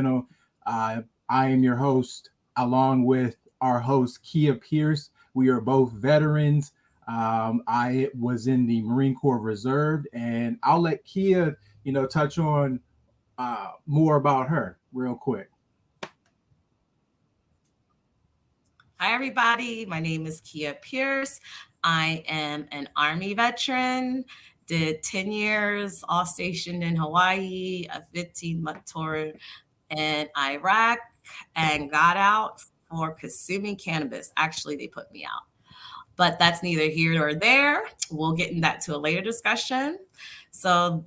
channel. I am your host, along with our host, Kia Pierce. We are both veterans. I was in the Marine Corps Reserve, and I'll let Kia, touch on more about her real quick. Hi, everybody. My name is Kia Pierce. I am an Army veteran, did 10 years, all stationed in Hawaii, a 15-month tour in Iraq, and got out for consuming cannabis. Actually, they put me out, but that's neither here nor there. We'll get into that to a later discussion. So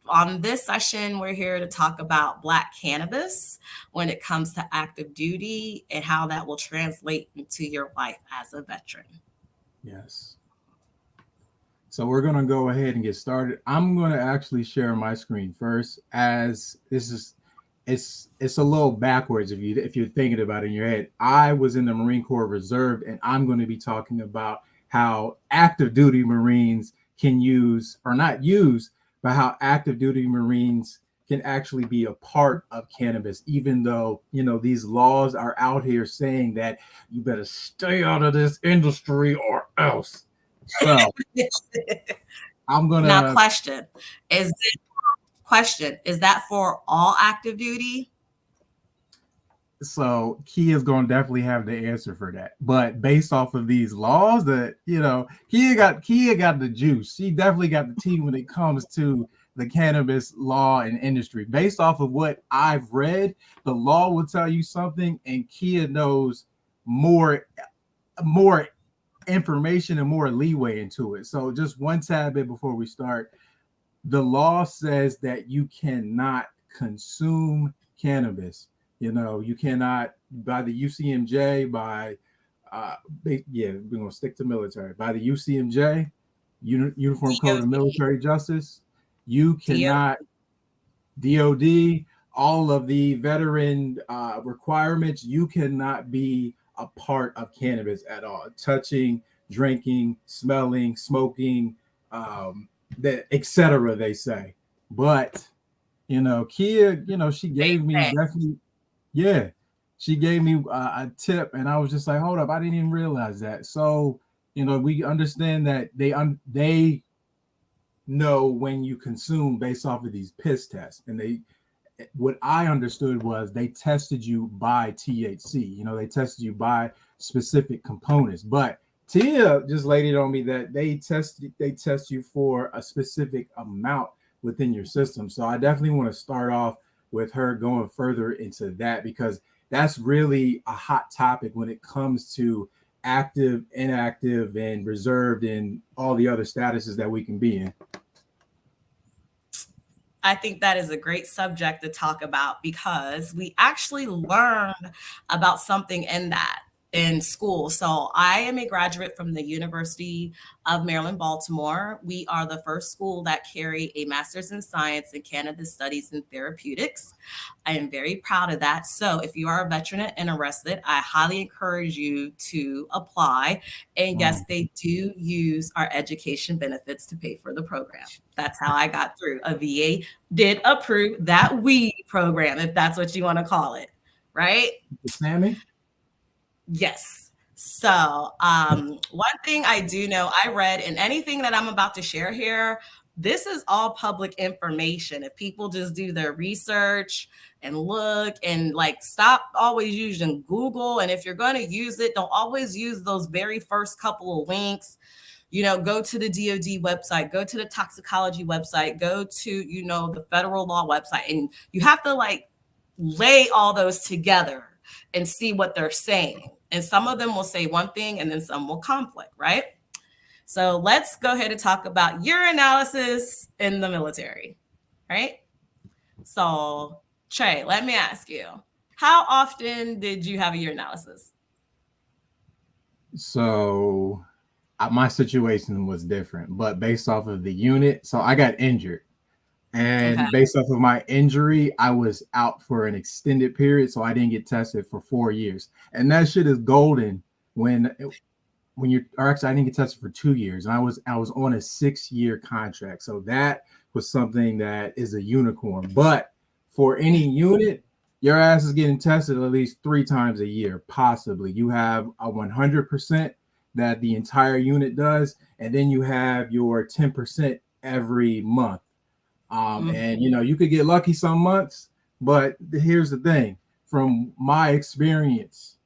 on this session, we're here to talk about Black cannabis when it comes to active duty and how that will translate into your life as a veteran. Yes. So we're going to go ahead and get started. I'm going to actually share my screen first, as this is it's a little backwards if you're thinking about it in your head. I was in the Marine Corps Reserve, and I'm going to be talking about how active duty Marines can use, or not use, but how active duty Marines can actually be a part of cannabis, even though, these laws are out here saying that you better stay out of this industry or else. So I'm going Now, to. is that for all active duty? So Kia's going to definitely have the answer for that. But based off of these laws that, Kia got the juice. She definitely got the tea when it comes to the cannabis law and industry. Based off of what I've read, the law will tell you something, and Kia knows more information and more leeway into it. So just one tad bit before we start, the law says that you cannot consume cannabis. You cannot, by the UCMJ, we're going to stick to military. By the UCMJ, Uniform Code of Military Justice, you cannot, DOD, all of the veteran requirements, you cannot be a part of cannabis at all. Touching, drinking, smelling, smoking, etc. they say. But, Kia, she gave me definitely. Yeah, she gave me a tip, and I was just like, "Hold up, I didn't even realize that." So, we understand that they know when you consume based off of these piss tests, and what I understood was they tested you by THC. They tested you by specific components, but Tia just laid it on me that they test you for a specific amount within your system. So I definitely want to start off with her going further into that, because that's really a hot topic when it comes to active, inactive, and reserved, and all the other statuses that we can be in. I think that is a great subject to talk about, because we actually learned about something in school. So I am a graduate from the University of Maryland, Baltimore. We are the first school that carry a master's in science in cannabis studies and therapeutics. I am very proud of that. So if you are a veteran and interested, I highly encourage you to apply. And yes, they do use our education benefits to pay for the program. That's how I got through. A VA did approve that weed program, if that's what you want to call it, right? Sammy? Yes. So one thing I do know, I read, and anything that I'm about to share here, this is all public information. If people just do their research and look, and stop always using Google. And if you're going to use it, don't always use those very first couple of links. Go to the DOD website, go to the toxicology website, go to, the federal law website, and you have to lay all those together and see what they're saying. And some of them will say one thing, and then some will conflict, right? So let's go ahead and talk about urinalysis in the military, right? So Trey, let me ask you, how often did you have a urinalysis? So my situation was different, but based off of the unit, so I got injured. And based off of my injury, I was out for an extended period, so I didn't get tested for 4 years. And that shit is golden when actually I didn't get tested for 2 years, and I was on a 6-year contract. So that was something that is a unicorn. But for any unit, your ass is getting tested at least 3 times a year, possibly. You have a 100% that the entire unit does, and then you have your 10% every month. And you could get lucky some months, but here's the thing: from my experience,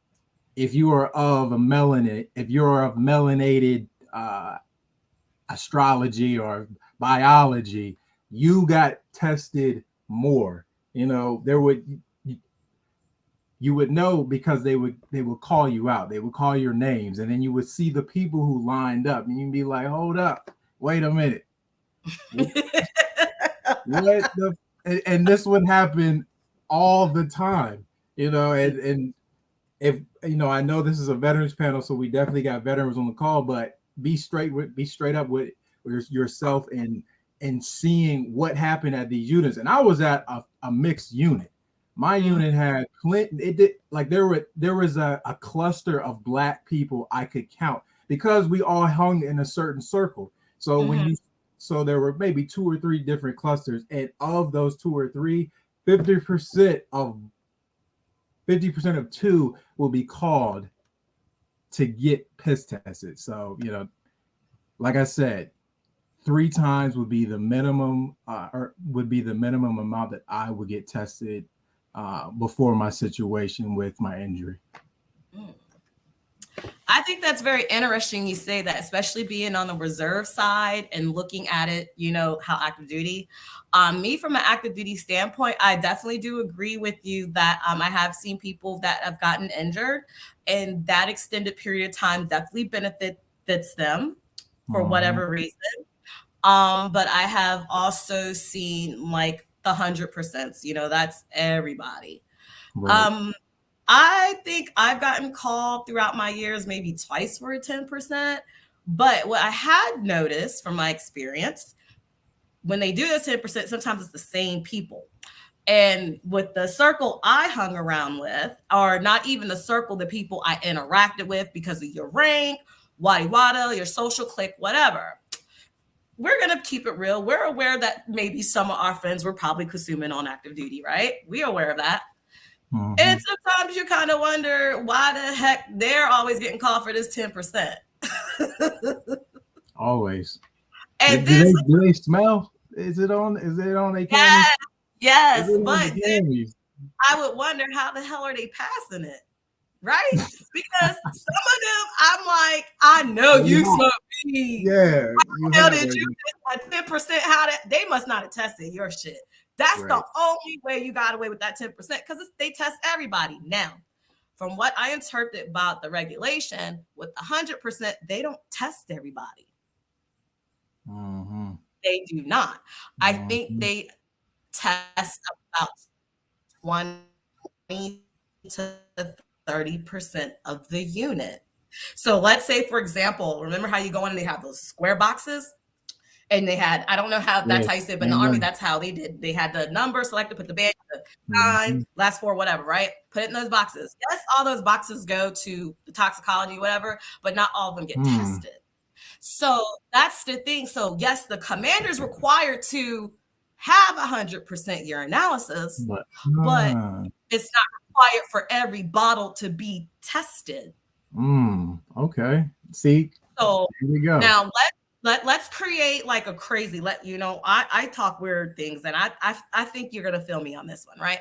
if you are of if you're of melanated astrology or biology, you got tested more. There would you would know because they would call you out. They would call your names, and then you would see the people who lined up, and you'd be like, "Hold up, wait a minute, what the?" And this would happen all the time, and if I know this is a veterans panel, so we definitely got veterans on the call, but be straight up with yourself and seeing what happened at these units. And I was at a mixed unit. My unit had Clinton. It did like there was a cluster of Black people I could count because we all hung in a certain circle. So so there were maybe 2 or 3 different clusters, and of those 2 or 3, 50% of 2 will be called to get piss tested. So, like I said, 3 times would be the minimum, or would be the minimum amount that I would get tested before my situation with my injury. I think that's very interesting you say that, especially being on the reserve side and looking at it, how active duty. Me, from an active duty standpoint, I definitely do agree with you that I have seen people that have gotten injured, and that extended period of time definitely benefits them for whatever reason. But I have also seen like the 100%, that's everybody. Right. I think I've gotten called throughout my years maybe twice for a 10%. But what I had noticed from my experience, when they do this 10%, sometimes it's the same people. And with the circle I hung around with, or not even the circle, the people I interacted with because of your rank, wada, your social clique, whatever. We're going to keep it real. We're aware that maybe some of our friends were probably consuming on active duty, right? We're aware of that. And sometimes you kind of wonder why the heck they're always getting called for this 10%. Always. And do they smell? Is it on their cameras? Yes. But then I would wonder how the hell are they passing it? Right? Because some of them, I'm like, I know you smoke weed. Yeah. How did you get 10%? They must not have tested your shit. That's the only way you got away with that 10% because they test everybody. Now, from what I interpret about the regulation, with 100%, they don't test everybody. They do not. I think they test about 20 to 30% of the unit. So let's say, for example, remember how you go in and they have those square boxes? And they had, I don't know how that's how you say it, but in the Army, that's how they did. They had the number selected, put the band, the 9, last 4, whatever, right? Put it in those boxes. Yes, all those boxes go to the toxicology, whatever, but not all of them get tested. So that's the thing. So yes, the commander's required to have 100% urinalysis, but it's not required for every bottle to be tested. Okay. See, so here we go. Now let's create like a crazy, I talk weird things, and I think you're gonna feel me on this one, right?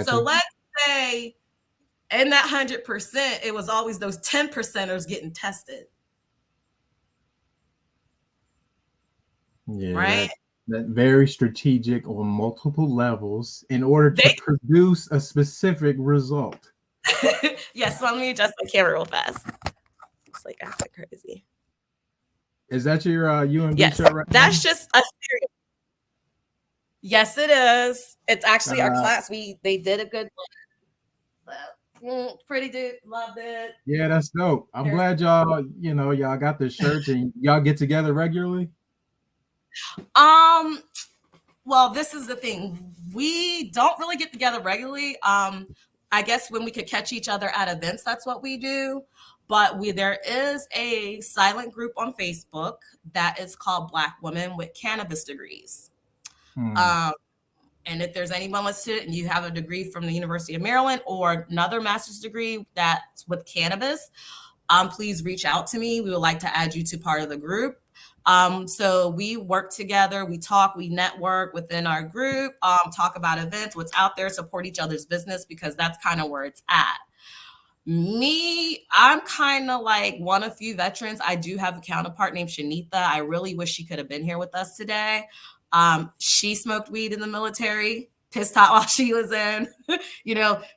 So let's say in that 100%, it was always those 10%ers getting tested. Yeah, right. That very strategic on multiple levels in order to produce a specific result. Yes, so let me adjust my camera real fast. It's like acting crazy. Is that your UMB shirt right That's now? just a series. Yes, it is. It's actually our class. They did a good one. Pretty dude, loved it. Yeah, that's dope. I'm glad y'all, y'all got the shirts and y'all get together regularly. Well, this is the thing. We don't really get together regularly. I guess when we could catch each other at events, that's what we do. But there is a silent group on Facebook that is called Black Women with Cannabis Degrees. And if there's anyone listed and you have a degree from the University of Maryland or another master's degree that's with cannabis, please reach out to me. We would like to add you to part of the group. So we work together, we talk, we network within our group, talk about events, what's out there, support each other's business, because that's kind of where it's at. Me, I'm kind of like one of few veterans. I do have a counterpart named Shanitha. I really wish she could have been here with us today. She smoked weed in the military, pissed hot while she was in.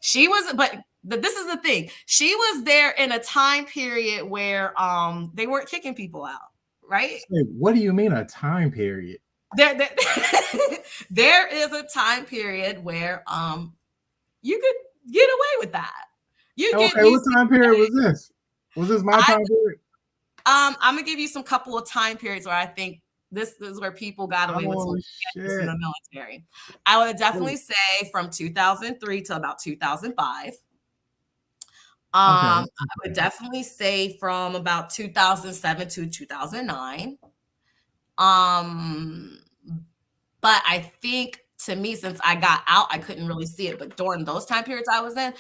She was, but this is the thing. She was there in a time period where they weren't kicking people out, right? What do you mean a time period? There is a time period where you could get away with that. What time period was this? Was this my time period? I'm gonna give you some couple of time periods where I think this is where people got away with in the military. I would definitely say from 2003 to about 2005. I would definitely say from about 2007 to 2009. But I think, to me, since I got out, I couldn't really see it. But during those time periods I was in,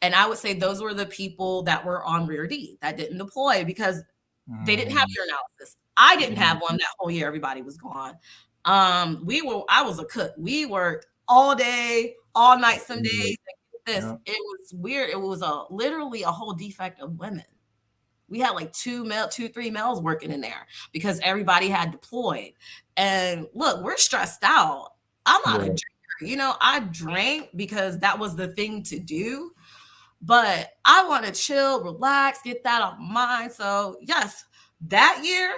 and I would say those were the people that were on Rear D that didn't deploy because they didn't have your analysis. I didn't have one that whole year. Everybody was gone. I was a cook. We worked all day, all night, some days. It was weird. It was literally a whole defect of women. We had like 3 males working in there because everybody had deployed. And look, we're stressed out. I'm not a drinker. I drank because that was the thing to do. But I want to chill, relax, get that off my mind. So yes, that year,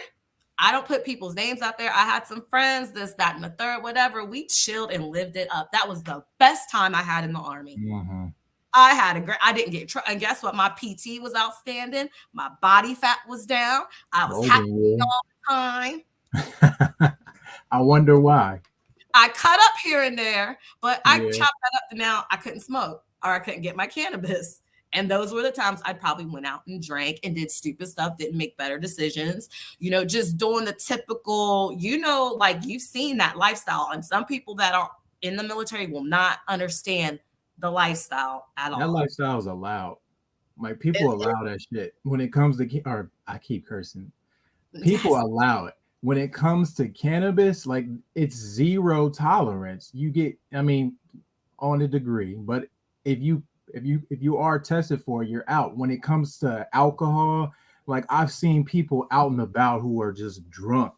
I don't put people's names out there. I had some friends, this, that, and the third, whatever. We chilled and lived it up. That was the best time I had in the Army. Mm-hmm. I didn't get and guess what? My PT was outstanding. My body fat was down. I was happy all the time. I wonder why. I cut up here and there, but I chopped that up to now I couldn't smoke or I couldn't get my cannabis. And those were the times I probably went out and drank and did stupid stuff, didn't make better decisions, just doing the typical, like you've seen that lifestyle. And some people that are in the military will not understand the lifestyle at all. That lifestyle is allowed. Like people allow that shit when it comes to, or I keep cursing. People allow it. When it comes to cannabis, like it's zero tolerance. You get, on a degree, but if you are tested for it, you're out. When it comes to alcohol, like I've seen people out and about who are just drunk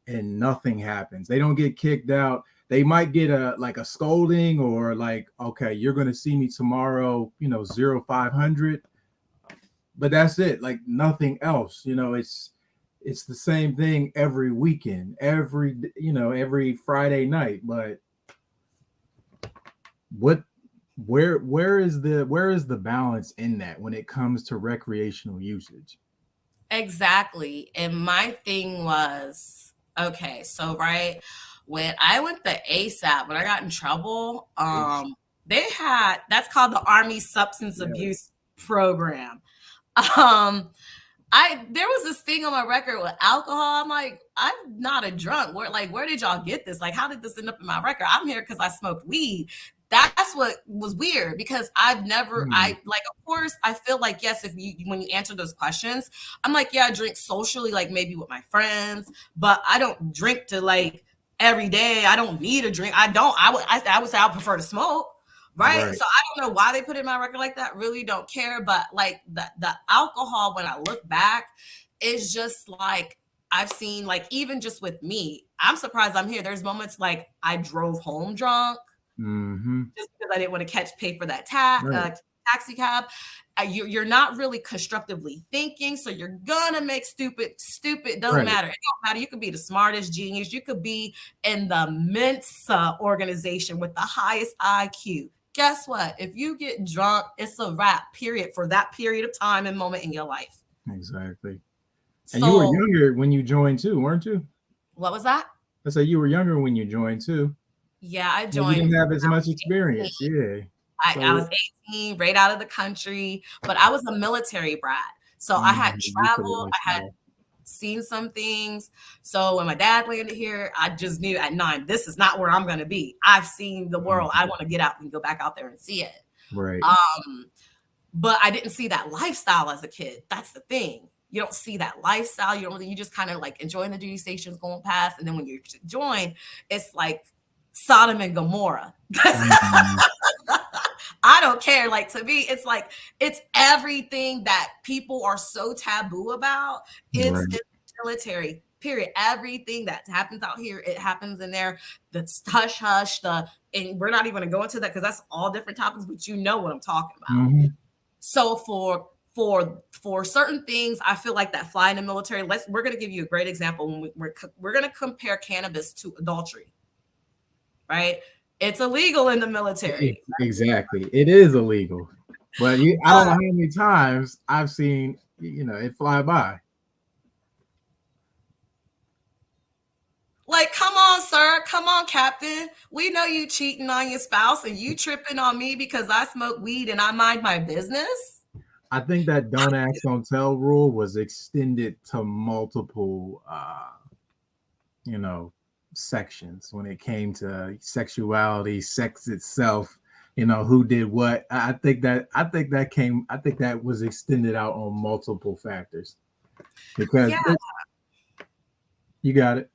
and nothing happens. They don't get kicked out. They might get a scolding or like, okay, you're going to see me tomorrow, 0500. But that's it. Like nothing else, it's the same thing every weekend, every Friday night. But where is the balance in that when it comes to recreational usage? Exactly. And my thing was, okay, so when I went to ASAP, when I got in trouble, that's called the Army Substance Abuse Program. There was this thing on my record with alcohol. I'm like, I'm not a drunk. Where did y'all get this? Like, how did this end up in my record? I'm here because I smoked weed. That's what was weird because I've never, of course, I feel like, yes, when you answer those questions, I'm like, yeah, I drink socially, like maybe with my friends, but I don't drink to like every day. I don't need a drink. I would say I prefer to smoke. Right. So I don't know why they put it in my record like that. Really don't care. But like the alcohol, when I look back, is just like I've seen, like, even just with me, I'm surprised I'm here. There's moments like I drove home drunk just because I didn't want to pay for that taxi cab. You're not really constructively thinking. So you're going to make stupid. Don't matter. It don't matter. You could be the smartest genius. You could be in the Mensa organization with the highest IQ. Guess what? If you get drunk, it's a wrap, period, for that period of time and moment in your life. Exactly. And you were younger when you joined too, weren't you? What was that? I said you were younger when you joined too. Yeah, I joined. You didn't have as much experience. Yeah. I was 18, right out of the country, but I was a military brat. So I had traveled. seen some things. So when my dad landed here, I just knew at 9, this is not where I'm going to be. I've seen the world. I want to get out and go back out there and see it. Right. But I didn't see that lifestyle as a kid. That's the thing. You don't see that lifestyle. You just kind of like enjoying the duty stations going past. And then when you join, it's like Sodom and Gomorrah. Mhm. I don't care. Like, to me, it's like, it's everything that people are so taboo about. It's Right. in the military, period. Everything that happens out here, it happens in there. The hush hush, and we're not even going to go into that because that's all different topics, but you know what I'm talking about. Mhm. So for certain things, I feel like that fly in the military. We're going to give you a great example when we're going to compare cannabis to adultery, right? It's illegal in the military. Exactly. It is illegal. But I don't know how many times I've seen, it fly by. Like, come on, sir. Come on, captain. We know you cheating on your spouse and you tripping on me because I smoke weed and I mind my business. I think that don't ask, don't tell rule was extended to multiple, sections when it came to sexuality, sex itself, who did what. I think that was extended out on multiple factors because Yeah. you got it.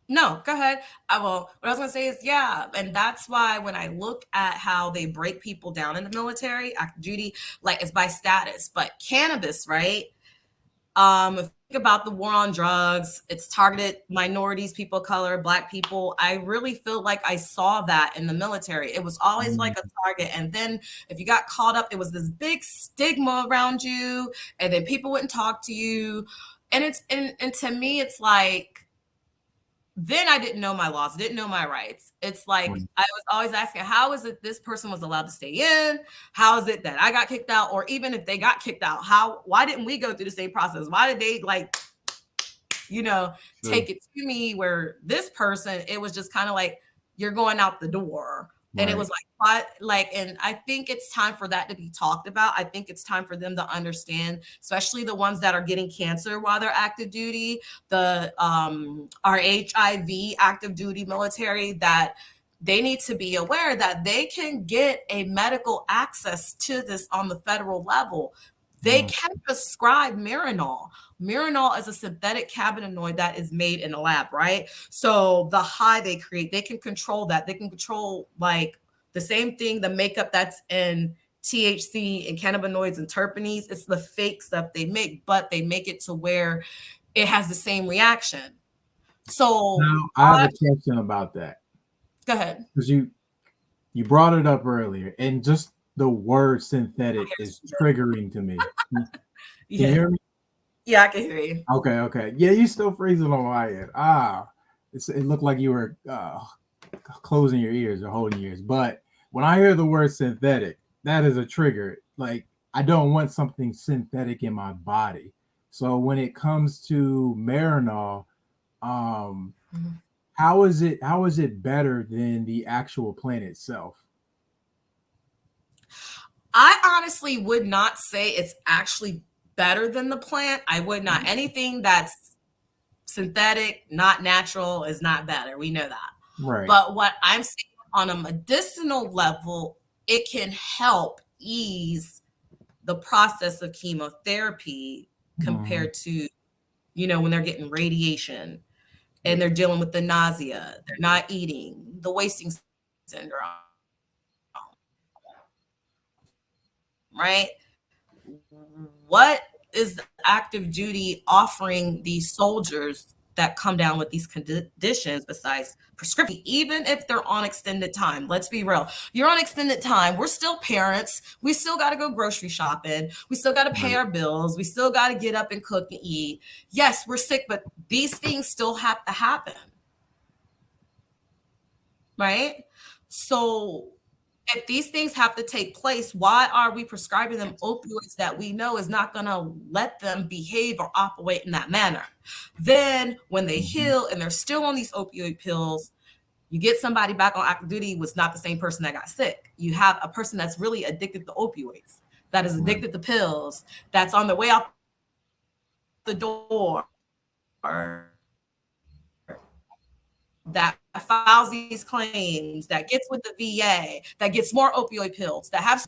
No, go ahead. What I was going to say is, yeah. And that's why when I look at how they break people down in the military, active duty, like it's by status, but cannabis, right? If you think about the war on drugs, it's targeted minorities, people of color, Black people. I really feel like I saw that in the military. It was always like a target. And then if you got caught up, it was this big stigma around you, and then people wouldn't talk to you. And and to me, it's like, then I didn't know my laws, didn't know my rights. It's like I was always asking, how is it this person was allowed to stay in? How is it that I got kicked out? Or even if they got kicked out, why didn't we go through the same process? Why did they take it to me, where this person, it was just kind of like, you're going out the door. And it was like, what? And I think it's time for that to be talked about. I think it's time for them to understand, especially the ones that are getting cancer while they're active duty, our HIV active duty military, that they need to be aware that they can get a medical access to this on the federal level. They can prescribe Marinol. Marinol is a synthetic cannabinoid that is made in a lab, right? So the high they create, they can control that. They can control like the same thing, the makeup that's in THC and cannabinoids and terpenes. It's the fake stuff they make, but they make it to where it has the same reaction. So now I have a question about that. Go ahead. Because you brought it up earlier, and just the word synthetic is triggering to me. Can you hear me? Yeah, I can hear you. Okay. Yeah, you still freezing on my end. It looked like you were closing your ears or holding your ears. But when I hear the word synthetic, that is a trigger. Like, I don't want something synthetic in my body. So when it comes to Marinol, how is it better than the actual plant itself? I honestly would not say it's actually better than the plant. I would not. Anything that's synthetic, not natural, is not better. We know that. Right. But what I'm saying, on a medicinal level, it can help ease the process of chemotherapy compared to, when they're getting radiation and they're dealing with the nausea, they're not eating, the wasting syndrome. Right? What is the active duty offering these soldiers that come down with these conditions besides prescription? Even if they're on extended time, let's be real, you're on extended time, we're still parents, we still got to go grocery shopping, we still got to pay our bills, we still got to get up and cook and eat. Yes, we're sick, but these things still have to happen, right? So if these things have to take place, why are we prescribing them opioids that we know is not going to let them behave or operate in that manner? Then when they heal and they're still on these opioid pills, you get somebody back on active duty was not the same person that got sick. You have a person that's really addicted to opioids, that is addicted to pills, that's on their way out the door, that files these claims, that gets with the VA, that gets more opioid pills, that have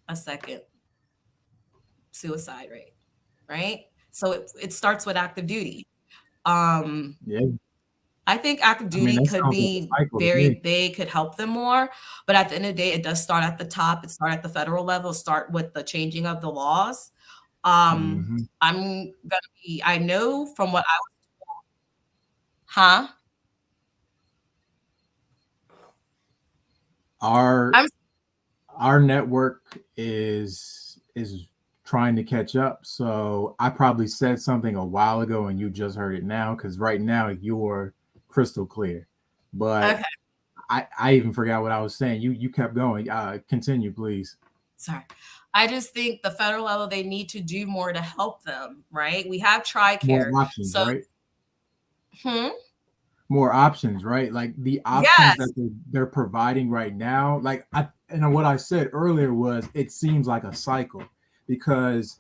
a second suicide rate, right? So it starts with active duty. Yeah. I think active I mean, duty that could sounds like a be cycle to very, me. they could help them more. But at the end of the day, it does start at the top. It start at the federal level, start with the changing of the laws. Hmm. I'm gonna be, I know from what I, huh? Our I'm our network is trying to catch up. So I probably said something a while ago and you just heard it now because right now you're crystal clear. But okay. I even forgot what I was saying. You kept going. Continue, please. Sorry. I just think the federal level, they need to do more to help them, right? We have More TRICARE. options, So, right? hmm, More options, right? Like the options that yes, they're providing right now. Like I and what I said earlier was it seems like a cycle because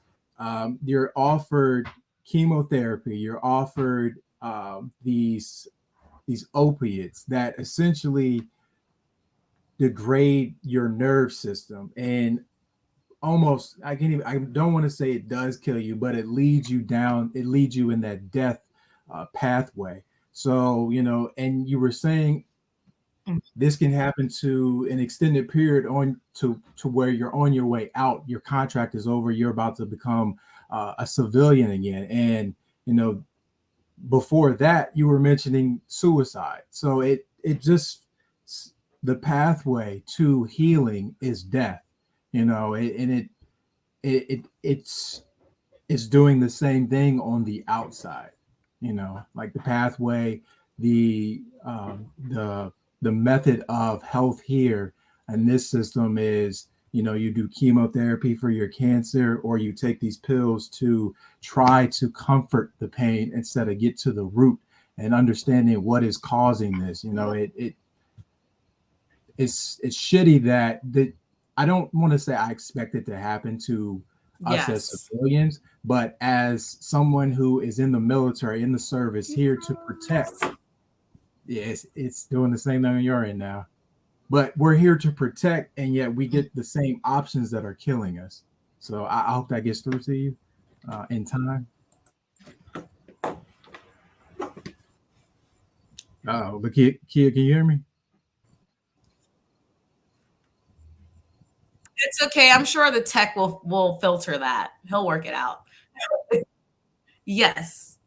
you're offered chemotherapy, you're offered these opiates that essentially degrade your nerve system and almost I don't want to say it does kill you, but it leads you down, it leads you in that death pathway. So and you were saying this can happen to an extended period on to where you're on your way out, your contract is over, you're about to become a civilian again. And you know before that you were mentioning suicide, so it just the pathway to healing is death, and it's doing the same thing on the outside, like the pathway, the method of health here and this system is, you do chemotherapy for your cancer or you take these pills to try to comfort the pain instead of get to the root and understanding what is causing this. It's shitty that I don't want to say I expect it to happen to us as yes. civilians, but as someone who is in the military, in the service, here to protect, yes, it's doing the same thing you're in now. But we're here to protect, and yet we get the same options that are killing us. So I hope that gets through to you in time. But Kia, can you hear me? It's okay. I'm sure the tech will filter that. He'll work it out. Yes.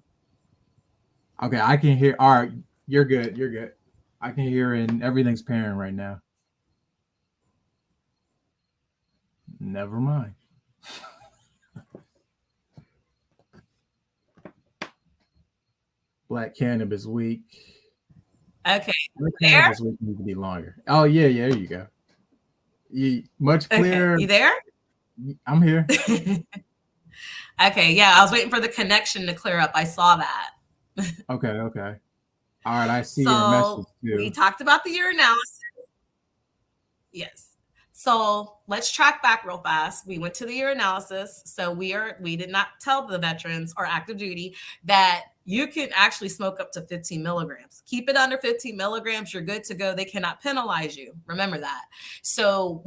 Okay, I can hear. All right, you're good. You're good. I can hear, and everything's pairing right now. Never mind. Black Cannabis Week. Okay. Black There? Cannabis Week needs to be longer. Oh yeah, yeah. There you go. Much Okay. clearer. You there? I'm here. Okay. Yeah. I was waiting for the connection to clear up. I saw that. Okay, okay. All right, I see your message So we too. talked about the year analysis. Yes. So let's track back real fast. We went to the year analysis. So we did not tell the veterans or active duty that you can actually smoke up to 15 milligrams. Keep it under 15 milligrams, you're good to go. They cannot penalize you. Remember that. So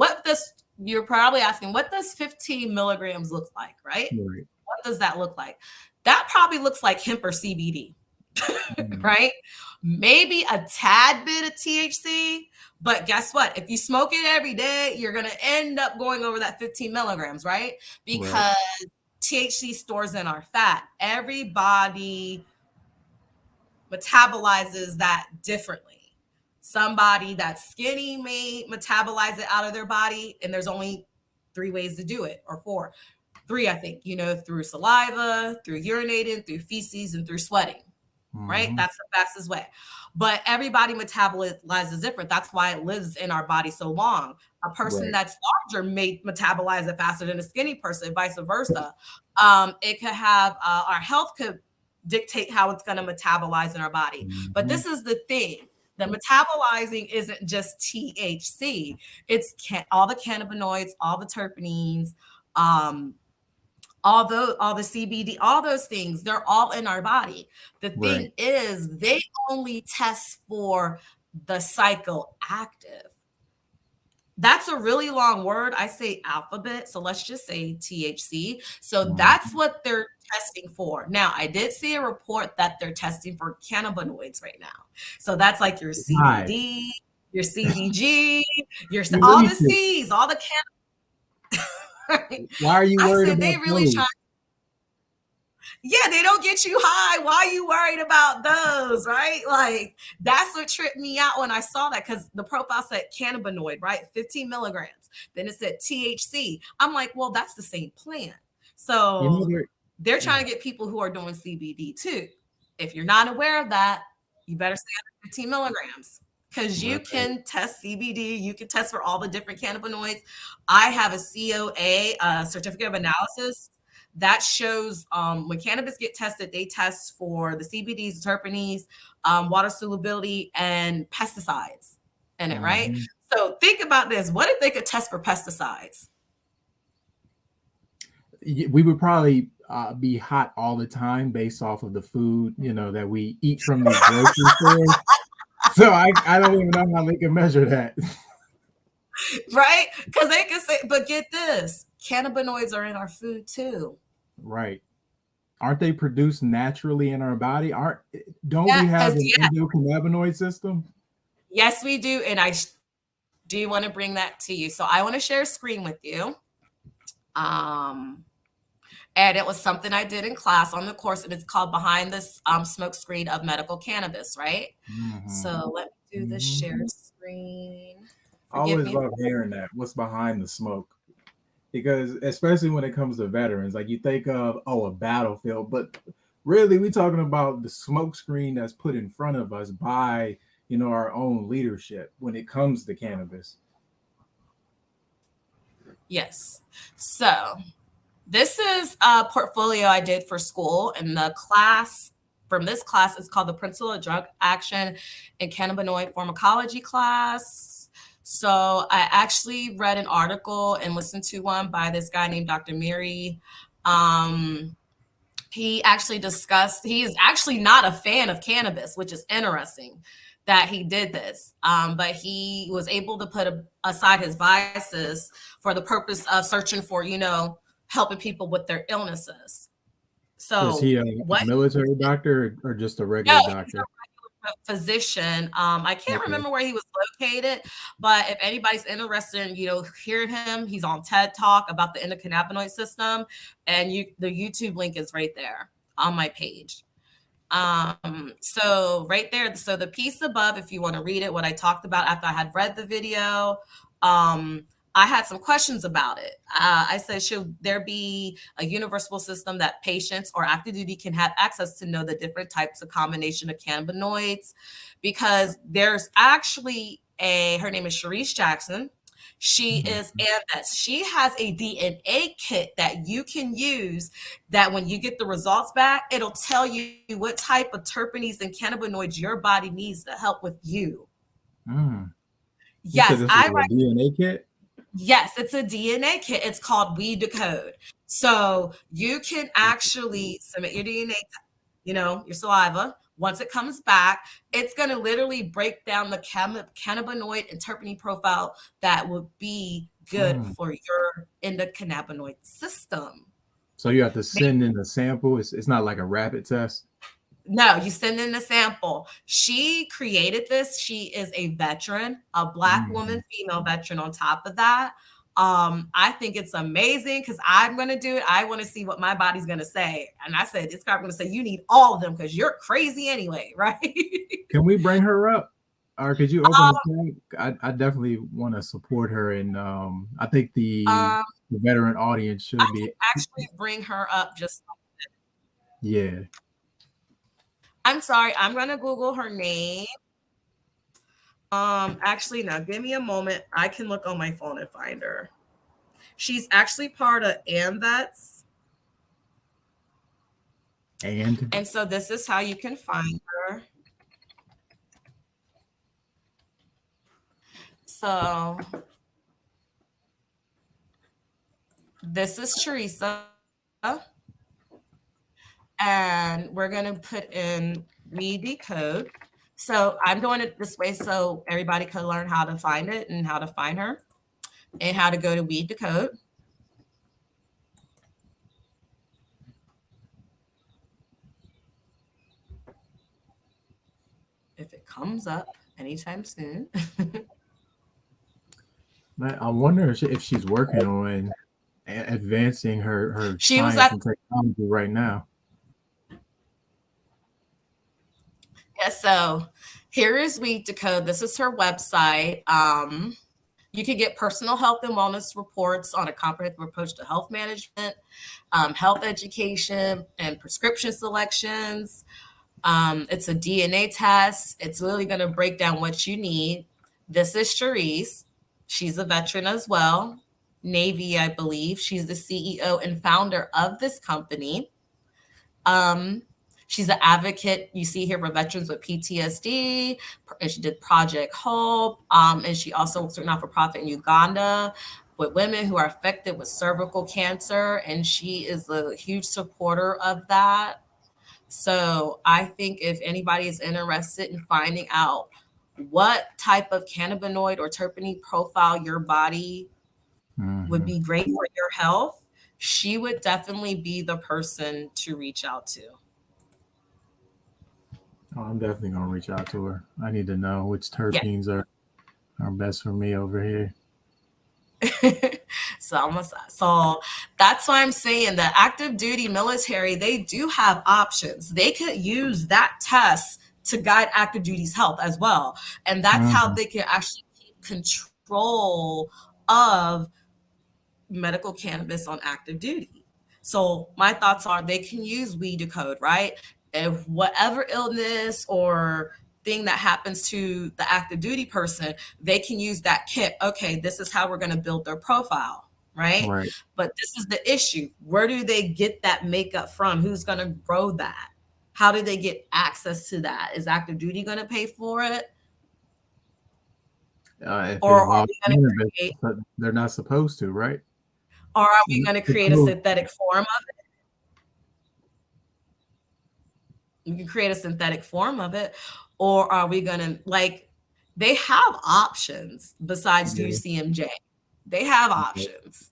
you're probably asking, what does 15 milligrams look like, right? Right. What does that look like? That probably looks like hemp or CBD, Mhm. right? Maybe a tad bit of THC, but guess what? If you smoke it every day, you're going to end up going over that 15 milligrams, right? Right. Because THC stores in our fat. Everybody metabolizes that differently. Somebody that's skinny may metabolize it out of their body, and there's only 3 ways to do it, or 4. 3, I think, through saliva, through urinating, through feces, and through sweating, right? Hmm. That's the fastest way. But everybody metabolizes different. That's why it lives in our body so long. A person Right. that's larger may metabolize it faster than a skinny person, vice versa. It could have our health could dictate how it's going to metabolize in our body. But Hmm. this is the thing. The metabolizing isn't just THC. It's all the cannabinoids, all the terpenes, um, all the CBD, all those things, they're all in our body. The Right. thing is, they only test for the psychoactive. That's a really long word. I say alphabet, so let's just say THC. So that's Mhm. what they're testing for. Now, I did see a report that they're testing for cannabinoids right now. So that's like your Why? CBD, your CBG, your all the Release it. C's, all the can. Why are you I worried said they about really trying. those? Yeah, they don't get you high. Why are you worried about those, right? Like, that's what tripped me out when I saw that, because the profile said cannabinoid, right? 15 milligrams. Then it said THC. I'm like, well, that's the same plant. You know So there. they're trying Yeah. to get people who are doing CBD too. If you're not aware of that, you better stay under 15 milligrams, because you Right. can test CBD, you can test for all the different cannabinoids. I have a COA, certificate of analysis, that shows when cannabis get tested, they test for the CBDs, terpenes, water solubility, and pesticides in it, right? Mhm. So think about this. What if they could test for pesticides? We would probably be hot all the time based off of the food, that we eat from these grocery stores. So I don't even know how they can measure that. Right? Because they can say, but get this, cannabinoids are in our food too. Right. Aren't they produced naturally in our body? Aren't Don't Yeah, we have because an yeah, endocannabinoid system? yes, we do. And I do want to bring that to you. So I want to share a screen with you. Um, and it was something I did in class on the course, and it's called Behind this Smoke Screen of Medical Cannabis, right? Hmm. So let me do the share Hmm. screen. I Forgive always me. love hearing that. What's behind the smoke? Because especially when it comes to veterans, like you think of, oh, a battlefield, but really we talking about the smoke screen that's put in front of us by our own leadership when it comes to cannabis. Yes. So this is a portfolio I did for school, and the class from this class is called the Principle of Drug Action and Cannabinoid Pharmacology class. So I actually read an article and listened to one by this guy named Dr. Miri. Um, he actually discussed, he is actually not a fan of cannabis, which is interesting that he did this. But he was able to put aside his biases for the purpose of searching for, helping people with their illnesses. Is he So a what? military doctor or just a No, regular he's doctor? a physician. I can't Okay. remember where he was located, but if anybody's interested in, hearing him, he's on TED Talk about the endocannabinoid system, and the YouTube link is right there on my page. So right there, so the piece above, if you want to read it, what I talked about after I had read the video, I had some questions about it. I said, should there be a universal system that patients or active duty can have access to know the different types of combination of cannabinoids? Because there's actually her name is Sharice Jackson. She is Mhm. AMS. She has a DNA kit that you can use, that when you get the results back, it'll tell you what type of terpenes and cannabinoids your body needs to help with you. Mm. You said Yes, this was a DNA kit? yes, it's a DNA kit. It's called We Decode. So you can actually submit your DNA, your saliva. Once it comes back, it's going to literally break down the cannabinoid and terpene profile that would be good Mm. for your endocannabinoid system. So you have to send in a sample. It's not like a rapid test. No, you send in the sample. She created this. She is a veteran, a Black woman, Mhm. female veteran on top of that. I think it's amazing because I'm going to do it. I want to see what my body's going to say. And I said, this card going to say, you need all of them because you're crazy anyway, right? Can we bring her up? Or could you open the chat? I definitely want to support her, and I think um, the veteran audience I should can be. actually bring her up just, Yeah. I'm sorry, I'm going to Google her name. Actually, now give me a moment. I can look on my phone and find her. She's actually part of AMVETS. And And so this is how you can find her. So this is Teresa. and we're going to put in We Decode. So I'm doing it this way so everybody can learn how to find it and how to find her and how to go to We Decode. If it comes up anytime soon. I wonder if she's working on advancing her She was science at and technology right now. Yeah, so here is We Decode. This is her website. You can get personal health and wellness reports on a comprehensive approach to health management, health education, and prescription selections. It's a DNA test. It's really going to break down what you need. This is Cherise. She's a veteran as well. Navy, I believe. She's the CEO and founder of this company. Um, she's an advocate. You see here for veterans with PTSD, and she did Project Hope. And she also works for a not-for-profit in Uganda with women who are affected with cervical cancer, and she is a huge supporter of that. So I think if anybody is interested in finding out what type of cannabinoid or terpene profile your body would Mm-hmm. be great for your health, she would definitely be the person to reach out to. Oh, I'm definitely gonna reach out to her. I need to know which Yeah. terpenes are best for me over here. So that's why I'm saying the active duty military, they do have options. They could use that test to guide active duty's health as well. And that's how Mm-hmm. they can actually keep control of medical cannabis on active duty. So my thoughts are they can use We Decode, right? If whatever illness or thing that happens to the active duty person, they can use that kit. Okay, this is how we're going to build their profile, right? Right. But this is the issue. Where do they get that makeup from? Who's going to grow that? How do they get access to that? Is active duty going to pay for it? If it Or are involves we going to cannabis, create but they're not supposed to, right? or are we Mm, going to the create a code. synthetic form of You can create a synthetic form of it, or are we going to like they have options besides Yeah. UCMJ. They have Yeah. options.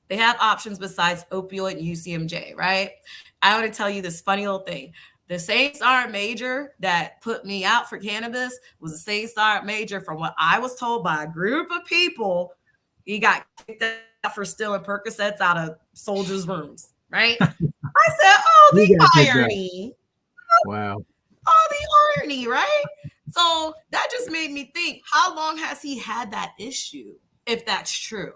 They have options besides opioid and UCMJ, right? I want to tell you this funny little thing. The same sergeant major that put me out for cannabis was the same sergeant major from what I was told by a group of people. He got kicked out for stealing Percocets out of soldiers' rooms, right? I said, oh, You got the kicked out. irony. Wow. Oh, the irony, right? So that just made me think, how long has he had that issue, if that's true?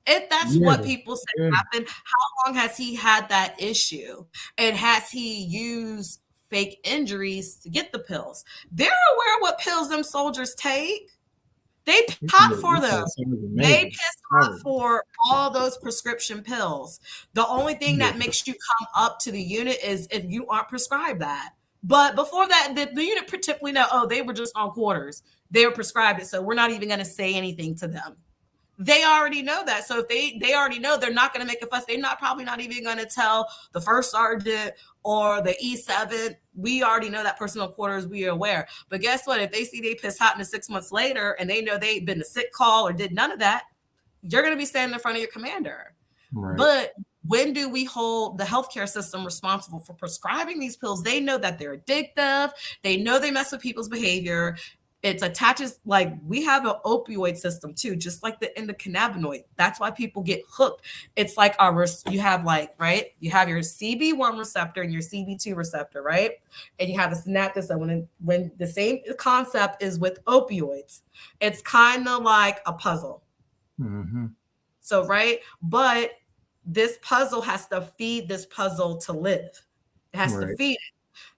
If that's Yeah. what people say Yeah. happened, how long has he had that issue? And has he used fake injuries to get the pills? They're aware what pills them soldiers take. They pop for This them. sounds They amazing. piss Oh, off for all those prescription pills. The only thing yeah. that makes you come up to the unit is if you aren't prescribed that. But before that, the unit typically know, oh, they were just on quarters. They were prescribed it, so we're not even going to say anything to them. They already know that. So if they already know, they're not going to make a fuss. They're not probably not even going to tell the first sergeant or the E7. We already know that personal quarters. We are aware. But guess what? If they see they piss hot in 6 months later and they know they've been to sick call or did none of that, you're going to be standing in front of your commander. Right. But when do we hold the healthcare system responsible for prescribing these pills? They know that they're addictive. They know they mess with people's behavior. It attaches like we have an opioid system too, just like the endocannabinoid. That's why people get hooked. It's like you have like right, you have your CB1 receptor and your CB2 receptor, right? And you have a synapse. So when the same concept is with opioids, it's kind of like a puzzle. Mm-hmm. So right, but this puzzle has to feed this puzzle to live. It has to Right. feed it.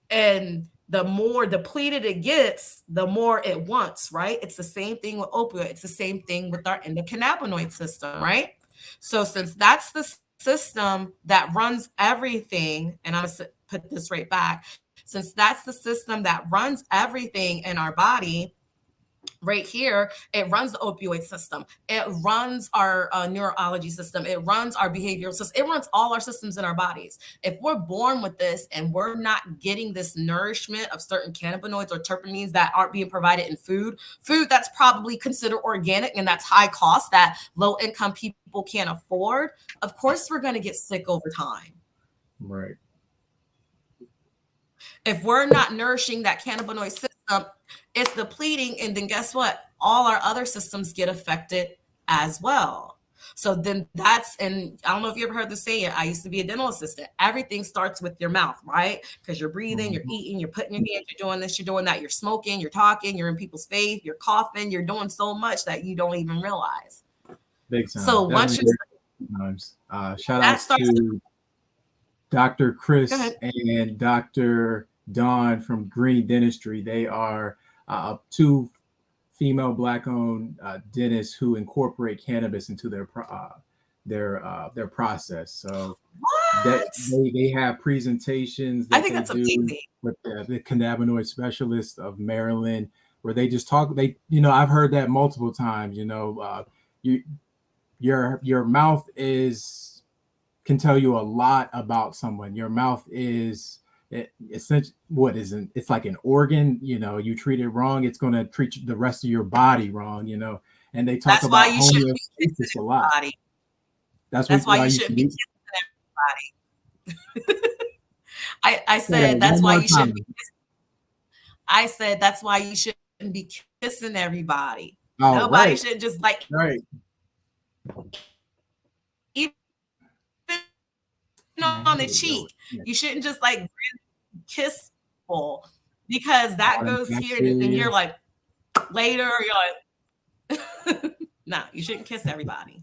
And the more depleted it gets, the more it wants, right? It's the same thing with opioid. It's the same thing with our endocannabinoid system, right? So since that's the system that runs everything, and I'm going to put this right back, since that's the system that runs everything in our body, right here, it runs the opioid system. It runs our neurology system. It runs our behavioral system. It runs all our systems in our bodies. If we're born with this and we're not getting this nourishment of certain cannabinoids or terpenes that aren't being provided in food that's probably considered organic and that's high cost that low income people can't afford, of course we're going to get sick over time. Right. If we're not nourishing that cannabinoid system, it's depleting. And then guess what? All our other systems get affected as well. So then and I don't know if you ever heard the saying, I used to be a dental assistant. Everything starts with your mouth, right? Because you're breathing, you're eating, you're putting your hands, you're doing this, you're doing that, you're smoking, you're talking, you're in people's face, you're coughing, you're doing so much that you don't even realize. Big time. So once you times. Shout out to Dr. Chris and Dr. Dawn from Green Dentistry. They are two female Black-owned dentists who incorporate cannabis into their process. So they have presentations that I think that's amazing. With the cannabinoid specialist of Maryland, where they just talk. I've heard that multiple times. Your mouth can tell you a lot about someone. Your mouth is essentially it's like an organ. You treat it wrong, it's going to treat the rest of your body wrong. And they talk about homeostasis a lot. That's why you shouldn't be kissing everybody. I said that's why you shouldn't be kissing. I said that's why you shouldn't be kissing everybody. Oh, nobody should just like right. Even on the cheek, you shouldn't just like kiss people, because that goes here and you're like later you're like no, you shouldn't kiss everybody.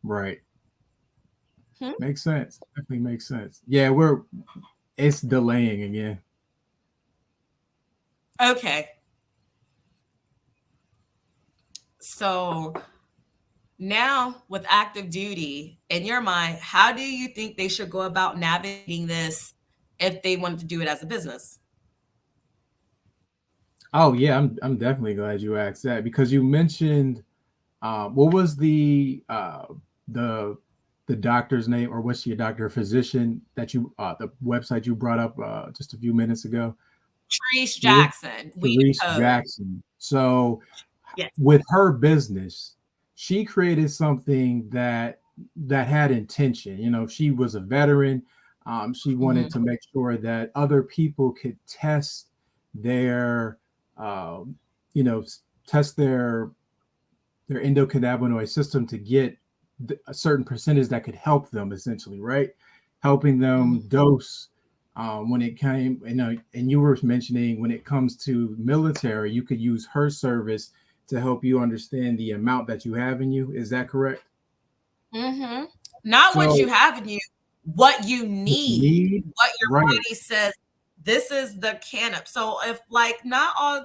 Right. Makes sense. Definitely makes sense. Yeah, it's delaying again. Okay. So now with active duty, in your mind, how do you think they should go about navigating this if they wanted to do it as a business? Oh yeah, I'm definitely glad you asked that, because you mentioned what was the doctor's name, or what's your doctor, physician that you the website you brought up just a few minutes ago? Therese Jackson. Therese Jackson. So with her business, she created something that had intention. She was a veteran. She wanted to make sure that other people could test their endocannabinoid system to get a certain percentage that could help them, essentially, right? Helping them dose when it came, and you were mentioning when it comes to military, you could use her service to help you understand the amount that you have in you. Is that correct? Not what you have in you, what you need. What your body says, this is the cannabis. So if like not all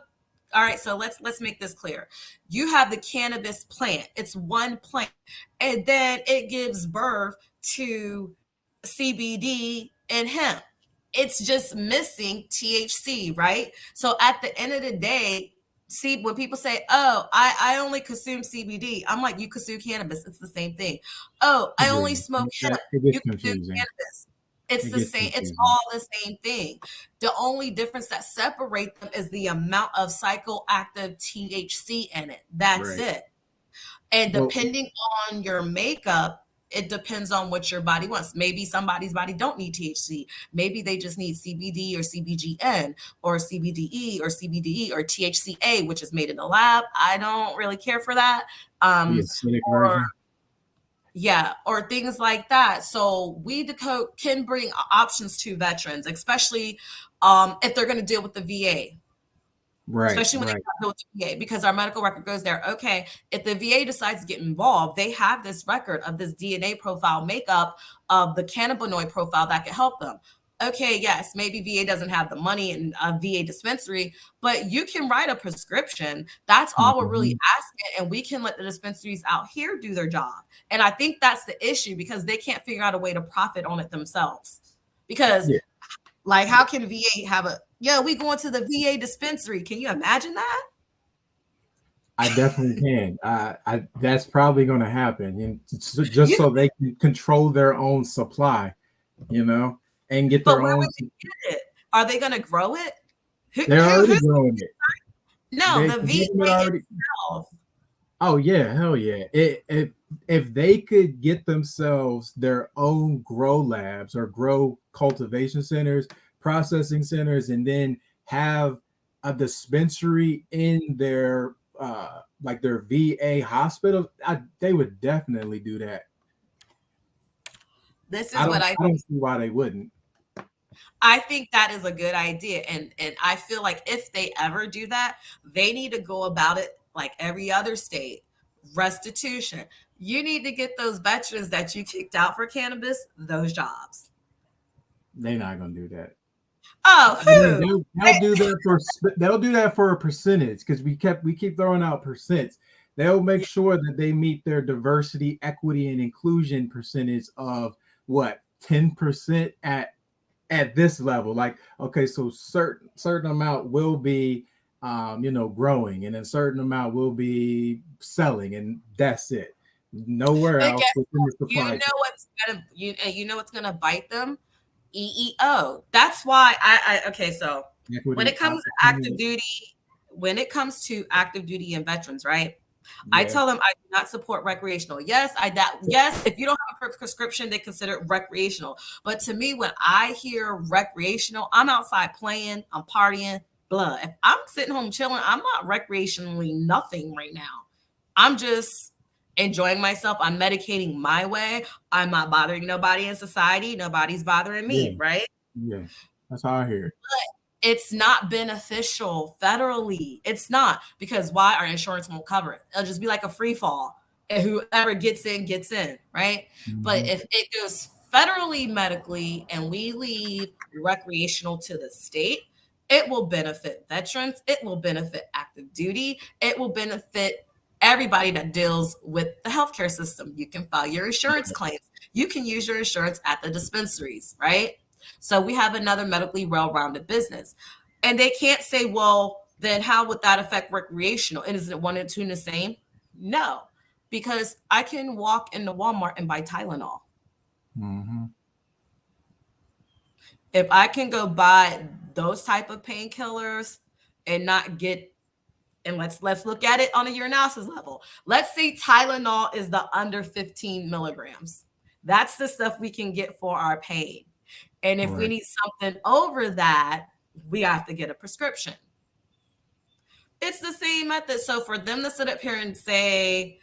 right, so let's make this clear. You have the cannabis plant. It's one plant. And then it gives birth to CBD and hemp. It's just missing THC, right? So at the end of the day, see, when people say, oh, I only consume CBD, I'm like, you consume cannabis. It's the same thing. Oh, I only smoke hemp. You consume cannabis. It's the same. It's all the same thing. The only difference that separates them is the amount of psychoactive THC in it. That's it. And depending on your makeup, it depends on what your body wants. Maybe somebody's body don't need THC. Maybe they just need CBD or CBGN or CBDE or CBDE or THCA, which is made in the lab. I don't really care for that. The acidic version. Yeah, or things like that. So we can bring options to veterans, especially if they're going to deal with the VA. Right. Especially when they deal with the VA, because our medical record goes there. Okay, if the VA decides to get involved, they have this record of this DNA profile makeup of the cannabinoid profile that could help them. Okay, yes, maybe VA doesn't have the money in a VA dispensary, but you can write a prescription. That's all we're really asking, and we can let the dispensaries out here do their job. And I think that's the issue, because they can't figure out a way to profit on it themselves. Because, like, how can VA have we going to the VA dispensary? Can you imagine that? I definitely can. That's probably going to happen, and just You, so they can control their own supply, you know, and get but their where own. would they get it? Are they going to grow it? They're already Who's growing it. no the The VA government already. itself? Oh yeah, hell yeah! If they could get themselves their own grow labs or grow cultivation centers, processing centers, and then have a dispensary in their like their VA hospital, they would definitely do that. This I is what don't I I don't see why they wouldn't. I think that is a good idea. And I feel like if they ever do that, they need to go about it like every other state. Restitution. You need to get those veterans that you kicked out for cannabis those jobs. They're not gonna do that. Oh, I mean, who? they'll do that for a percentage because we keep throwing out percents. They'll make Yeah, sure that they meet their diversity, equity, and inclusion percentage of what 10% at this level. Like, okay, so certain amount will be growing, and a certain amount will be selling, and that's it. Nowhere and else guess within what? the supply chain. You know what's gonna bite them? EEO. That's why I okay, so when Equity, it comes to active opportunity. duty, when it comes to active duty and veterans, right? I Yeah, tell them I do not support recreational. Yes, yes, if you don't have a prescription, they consider it recreational. But to me, when I hear recreational, I'm outside playing, I'm partying, blah. If I'm sitting home chilling, I'm not recreationally nothing right now. I'm just enjoying myself. I'm medicating my way. I'm not bothering nobody in society. Nobody's bothering yeah, me, right? yeah. That's how I hear it. It's not beneficial federally. It's not because why? Our insurance won't cover it. It'll just be like a free fall. And whoever gets in, right? But Mhm. if it goes federally medically and we leave recreational to the state, it will benefit veterans. It will benefit active duty. It will benefit everybody that deals with the healthcare system. You can file your insurance claims. You can use your insurance at the dispensaries, right? So we have another medically well-rounded business. And they can't say, well, then how would that affect recreational? And is it one and two the same? No, because I can walk into Walmart and buy Tylenol. Mhm. If I can go buy those type of painkillers and not get, and let's look at it on a urinalysis level. Let's say Tylenol is the under 15 milligrams. That's the stuff we can get for our pain. And if we Right. need something over that, we have to get a prescription. It's the same method. So for them to sit up here and say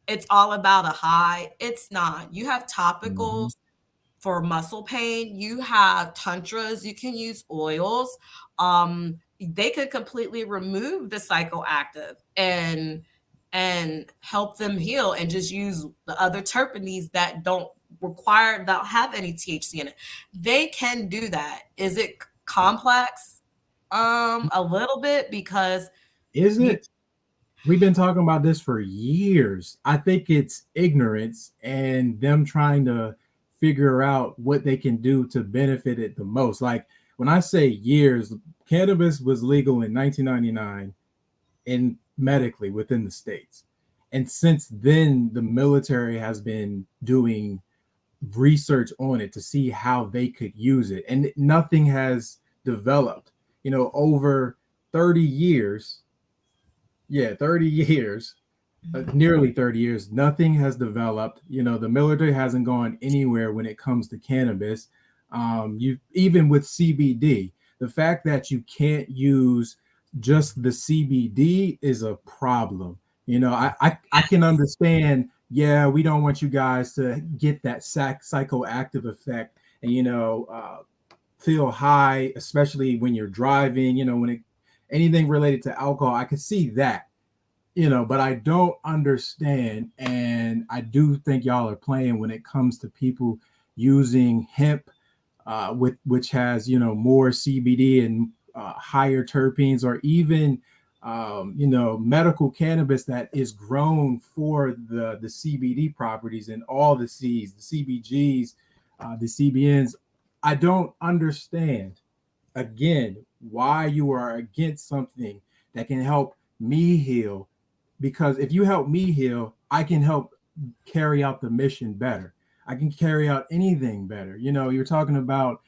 it's all about a high, it's not. You have Mhm. topicals for muscle pain. You have tantras. You can use oils. They could completely remove the psychoactive and help them heal, and just use the other terpenes that don't have any THC in it. They can do that. Is it complex? A little bit because Is you it? We've been talking about this for years. I think it's ignorance and them trying to figure out what they can do to benefit it the most. Like when I say years, cannabis was legal in 1999 in medically within the states. And since then, the military has been doing research on it to see how they could use it. And nothing has developed, over 30 years. Yeah, 30 years, nearly 30 years, nothing has developed. The military hasn't gone anywhere when it comes to cannabis. You even with CBD, the fact that you can't use just the CBD is a problem. I can understand. Yeah, we don't want you guys to get that psychoactive effect, and feel high, especially when you're driving. When anything related to alcohol, I can see that, but I don't understand. And I do think y'all are playing when it comes to people using hemp, which has, more CBD and higher terpenes, or even, medical cannabis that is grown for the CBD properties and all the C's, the CBGs, the CBNs. I don't understand again why you are against something that can help me heal, because if you help me heal, I can help carry out the mission better. I can carry out anything better. You know, you're talking about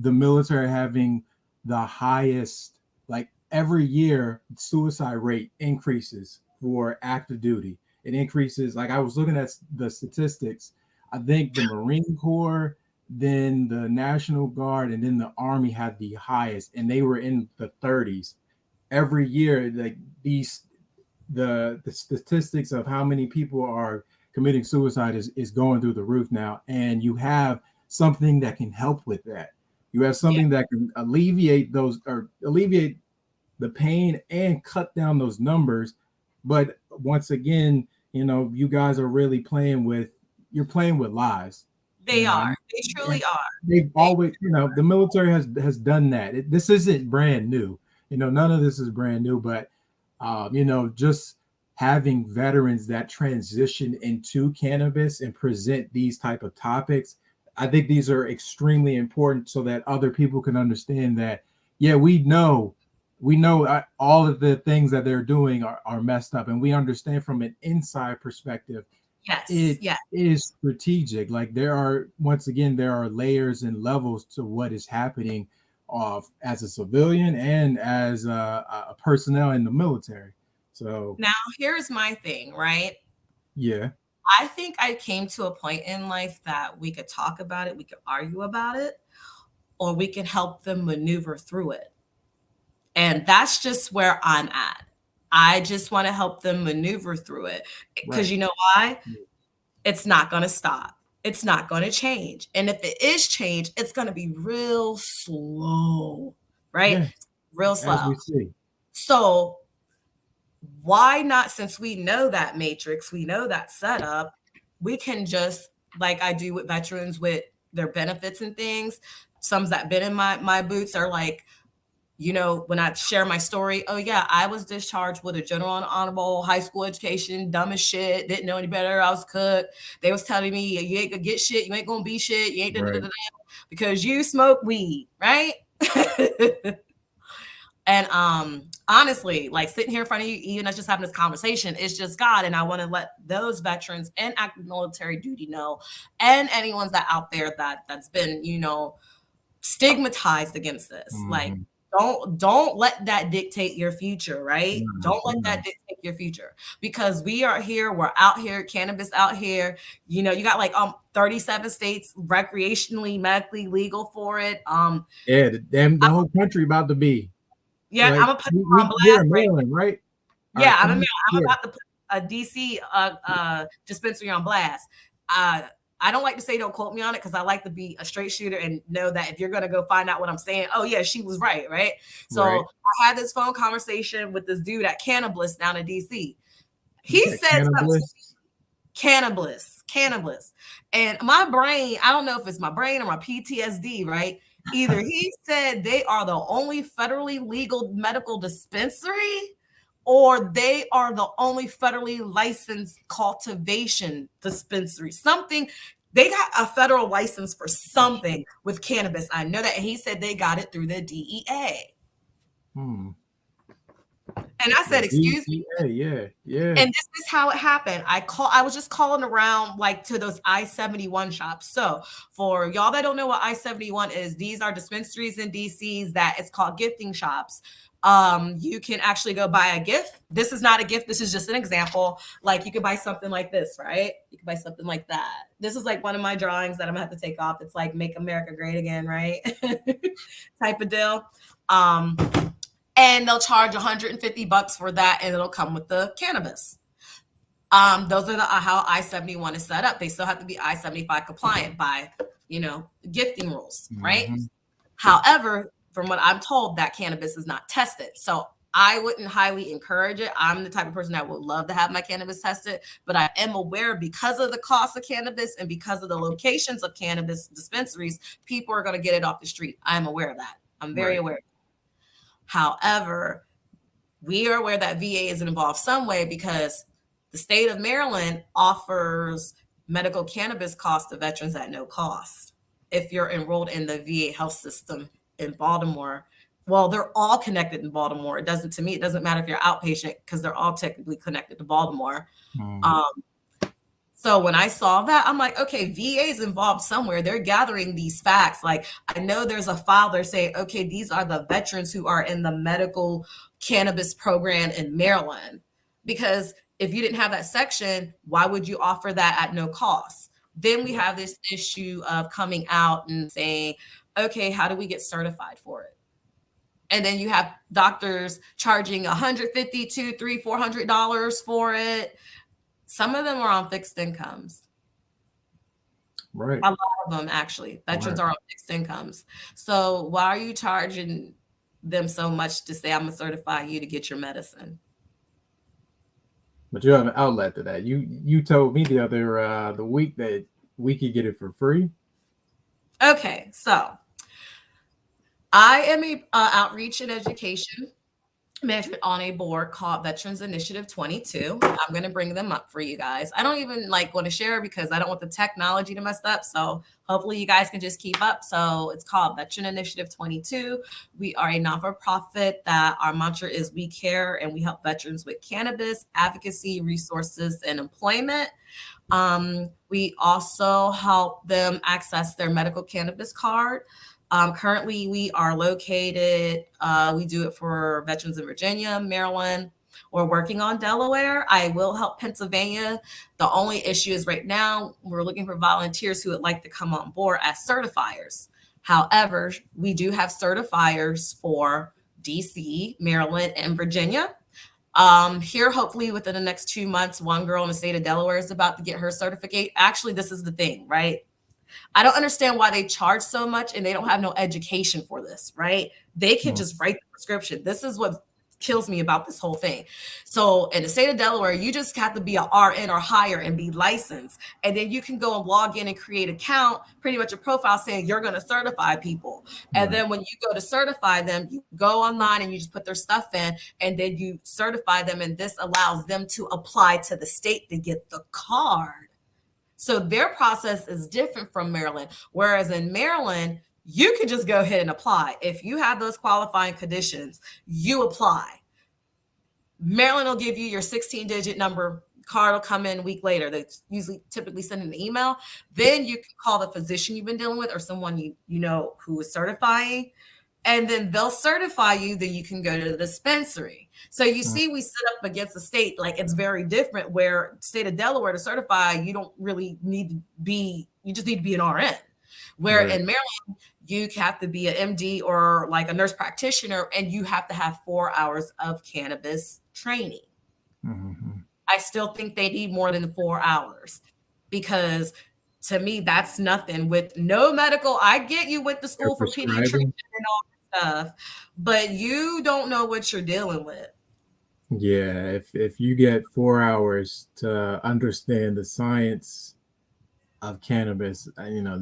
the military having the highest, like every year, suicide rate increases for active duty. It increases. Like I was looking at the statistics. I think the Marine Corps, then the National Guard, and then the Army had the highest, and they were in the 30s every year. Like these, the statistics of how many people are committing suicide is going through the roof now, and you have something that can help with that. You have Yeah, something that can alleviate those, or alleviate the pain and cut down those numbers. But once again, you know, you guys are really playing with, you're playing with lives, they you know. are. They And truly are. they've They always, you know, the military has done that. This isn't brand new. You know, none of this is brand new, but you know, just having veterans that transition into cannabis and present these type of topics, I think these are extremely important so that other people can understand that, yeah, we know all of the things that they're doing are messed up, and we understand from an inside perspective yes, it yes. is strategic. Like there are, once again, there are layers and levels to what is happening as a civilian and as a personnel in the military. So Now, here's my thing, right? yeah, I think I came to a point in life that we could talk about it, we could argue about it, or we can help them maneuver through it. And that's just where I'm at. I just want to help them maneuver through it. Because right. you know why? It's not going to stop. It's not going to change. And if it is change, it's going to be real slow, right? Yeah, Real as slow. we see. So, why not, since we know that matrix, we know that setup, we can just, like I do with veterans with their benefits and things. Some that been in my boots are like, you know, when I share my story, oh yeah, I was discharged with a general and honorable high school education, dumb as shit, didn't know any better. I was cooked. They was telling me you ain't gonna get shit, you ain't gonna be shit, you ain't da, da, da, Right. da, because you smoke weed, right? And honestly, like sitting here in front of you, even us just having this conversation, it's just God. And I want to let those veterans and active military duty know, and anyone's that out there that's been, you know, stigmatized against this. Like, Mm-hmm. don't let that dictate your future, right? No, Don't let no. that dictate your future, because we are here, we're out here, cannabis out here. You know, you got like 37 states recreationally, medically legal for it. Yeah, the whole country about to be Yeah, I'm like, gonna put you on you're blast in right. Maryland, right? Yeah, Come on. I'm Yeah. about to put a DC dispensary on blast. Uh, I don't like to say don't quote me on it because I like to be a straight shooter and know that if you're gonna go find out what I'm saying, oh yeah, she was right, right? Right. So I had this phone conversation with this dude at Cannabis down in DC. You He said said something, cannabis. cannabis. And my brain, I don't know if it's my brain or my PTSD, right? Either he said they are the only federally legal medical dispensary, or they are the only federally licensed cultivation dispensary. Something, they got a federal license for something with cannabis. I know that. And he said they got it through the DEA. Hmm. And I The said, excuse me. DEA, yeah, yeah. And this is how it happened. I was just calling around like to those I-71 shops. So for y'all that don't know what I-71 is, these are dispensaries in DCs that it's called gifting shops. You can actually go buy a gift. This is not a gift. This is just an example. Like you could buy something like this, right? You could buy something like that. This is like one of my drawings that I'm gonna have to take off. It's like make America great again, right? Type of deal. Um, and they'll charge $150 for that, and it'll come with the cannabis. Those are how I-71 is set up. They still have to be I-75 compliant by, you know, gifting rules, right? Mm-hmm. However, from what I'm told, that cannabis is not tested. So I wouldn't highly encourage it. I'm the type of person that would love to have my cannabis tested, but I am aware, because of the cost of cannabis and because of the locations of cannabis dispensaries, people are going to get it off the street. I'm aware of that. I'm very Right. aware. However, we are aware that VA is involved some way, because the state of Maryland offers medical cannabis costs to veterans at no cost. If you're enrolled in the VA health system in Baltimore, Well, they're all connected in Baltimore. It doesn't, to me, it doesn't matter if you're outpatient because they're all technically connected to Baltimore. Um, so when I saw that, I'm like, okay, VA's involved somewhere. They're gathering these facts. Like, I know there's a file they're saying, okay, these are the veterans who are in the medical cannabis program in Maryland. Because if you didn't have that section, why would you offer that at no cost? Then we have this issue of coming out and saying, okay, how do we get certified for it? And then you have doctors charging $150, $200, $300, $400 for it. Some of them are on fixed incomes. Right. A lot of them, actually. Veterans are on fixed incomes. So why are you charging them so much to say, I'm going to certify you to get your medicine? But you have an outlet to that. You told me the week that we could get it for free. Okay, so I am a outreach and education management on a board called Veterans Initiative 22. I'm going to bring them up for you guys. I don't even like want to share because I don't want the technology to mess up. So hopefully you guys can just keep up. So it's called Veteran Initiative 22. We are a non-for-profit that our mantra is we care and we help veterans with cannabis, advocacy, resources, and employment. We also help them access their medical cannabis card. Currently, we are located, we do it for veterans in Virginia, Maryland. We're working on Delaware. I will help Pennsylvania. The only issue is right now, we're looking for volunteers who would like to come on board as certifiers. However, we do have certifiers for DC, Maryland, and Virginia. Here, hopefully within the next 2 months, one girl in the state of Delaware is about to get her certificate. Actually, this is the thing, right? I don't understand why they charge so much and they don't have no education for this, right? They can just write the prescription. This is what kills me about this whole thing. So in the state of Delaware, you just have to be a RN or higher and be licensed. And then you can go and log in and create an account, pretty much a profile saying you're going to certify people. And then when you go to certify them, you go online and you just put their stuff in and then you certify them. And this allows them to apply to the state to get the card. So their process is different from Maryland. Whereas in Maryland, you can just go ahead and apply. If you have those qualifying conditions, you apply. Maryland will give you your 16-digit number. Card will come in a week later. They usually typically send an email. Then you can call the physician you've been dealing with or someone you know who is certifying. And then they'll certify you, then you can go to the dispensary. So you see, we sit up against the state, like it's very different where state of Delaware to certify, you don't really need to be, you just need to be an RN. Where in Maryland, you have to be an MD or like a nurse practitioner, and you have to have 4 hours of cannabis training. I still think they need more than 4 hours because to me, that's nothing with no medical. I get you went to school for pediatrician and all that stuff, but you don't know what you're dealing with. Yeah, if you get 4 hours to understand the science of cannabis, you know,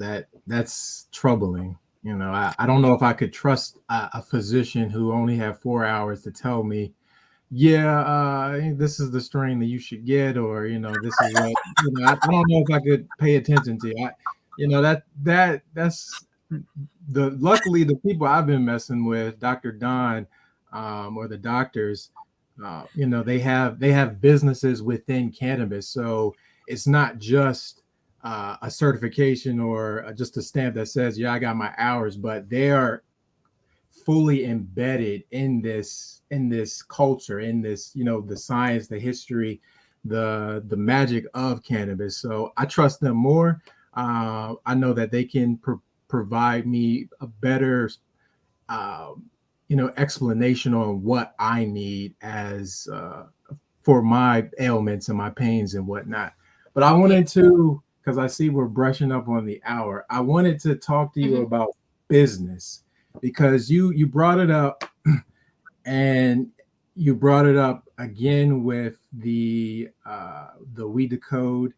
that's troubling. You know, I don't know if I could trust a physician who only have 4 hours to tell me, yeah, this is the strain that you should get, or you know, this is what you know. I don't know if I could pay attention to. You know, that's luckily the people I've been messing with, Dr. Don, or the doctors, you know, they have businesses within cannabis, so it's not just a certification or just a stamp that says, yeah, I got my hours, but they are fully embedded in this culture, in this, you know, the science, the history, the magic of cannabis. So I trust them more. I know that they can provide me a better you know, explanation on what I need as for my ailments and my pains and whatnot. But I wanted to, because I see we're brushing up on the hour, I wanted to talk to you about business, because you brought it up and you brought it up again with the We Decode,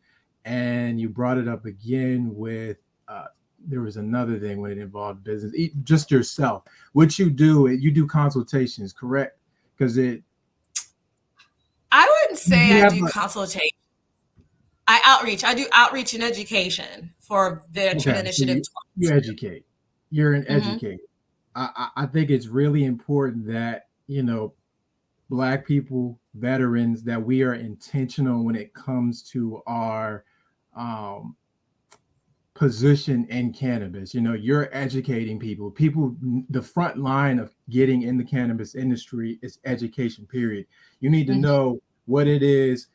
and you brought it up again with there was another thing when it involved business, just yourself. What you do consultations, correct? Because I wouldn't say I do consultation. I do outreach and education for Veteran Initiative. So you educate. You're an educator. I think it's really important that, Black people, veterans, that we are intentional when it comes to our um, position in cannabis. You're educating people. The front line of getting in the cannabis industry is education, period. You need to Mhm. know what it is,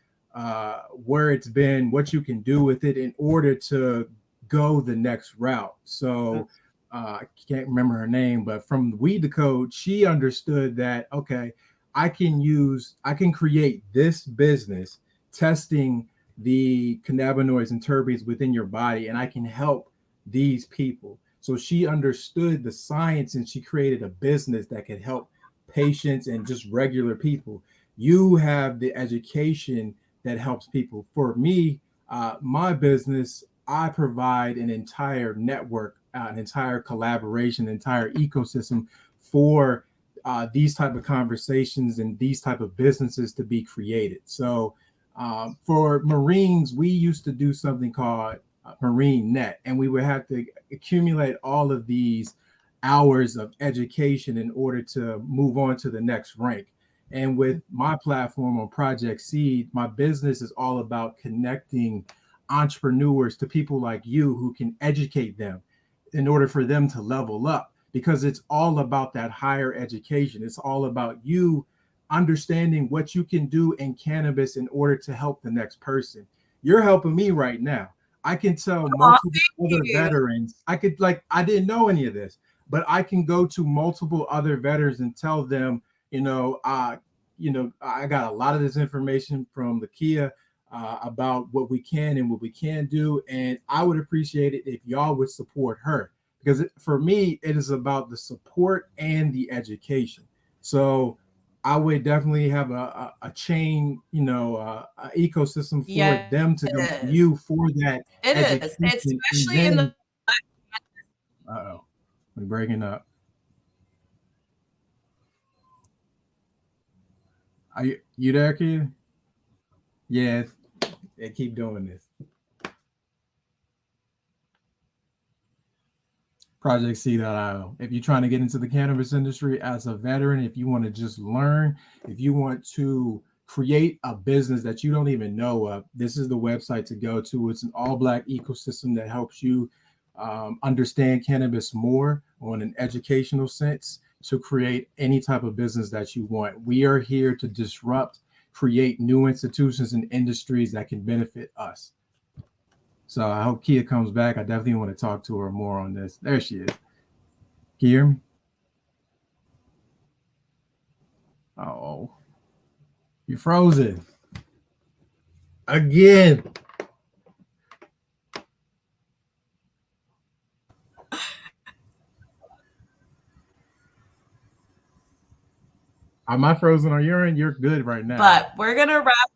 where it's been, what you can do with it in order to go the next route. So I can't remember her name, but from Weed the Code, she understood that, okay, I can create this business testing the cannabinoids and terpenes within your body, and I can help these people. So she understood the science and she created a business that could help patients and just regular people. You have the education that helps people. For me, my business, I provide an entire network, an entire collaboration, an entire ecosystem for these type of conversations and these type of businesses to be created. So for Marines, we used to do something called Marine Net, and we would have to accumulate all of these hours of education in order to move on to the next rank. And with my platform on Project Seed, my business is all about connecting entrepreneurs to people like you who can educate them in order for them to level up, because it's all about that higher education. It's all about you understanding what you can do in cannabis in order to help the next person. You're helping me right now. I can tell Aw, multiple thank other you. veterans. I didn't know any of this, but I can go to multiple other veterans and tell them, I got a lot of this information from Lakia about what we can and what we can do. And I would appreciate it if y'all would support her, because for me, it is about the support and the education. So I would definitely have a chain, a ecosystem for Yes, them to come it to is. you for that It is, education. And especially in the then, oh, we're breaking up. Are you there, kid? Yes. Yeah, keep doing this. Project C.io. If you're trying to get into the cannabis industry as a veteran, if you want to just learn, if you want to create a business that you don't even know of, this is the website to go to. It's an all Black ecosystem that helps you understand cannabis more on an educational sense to create any type of business that you want. We are here to disrupt, create new institutions and industries that can benefit us. So I hope Kia comes back. I definitely want to talk to her more on this. There she is. Can you hear me? Oh, you frozen again. Am I frozen on your end? You're good right now. but we're gonna wrap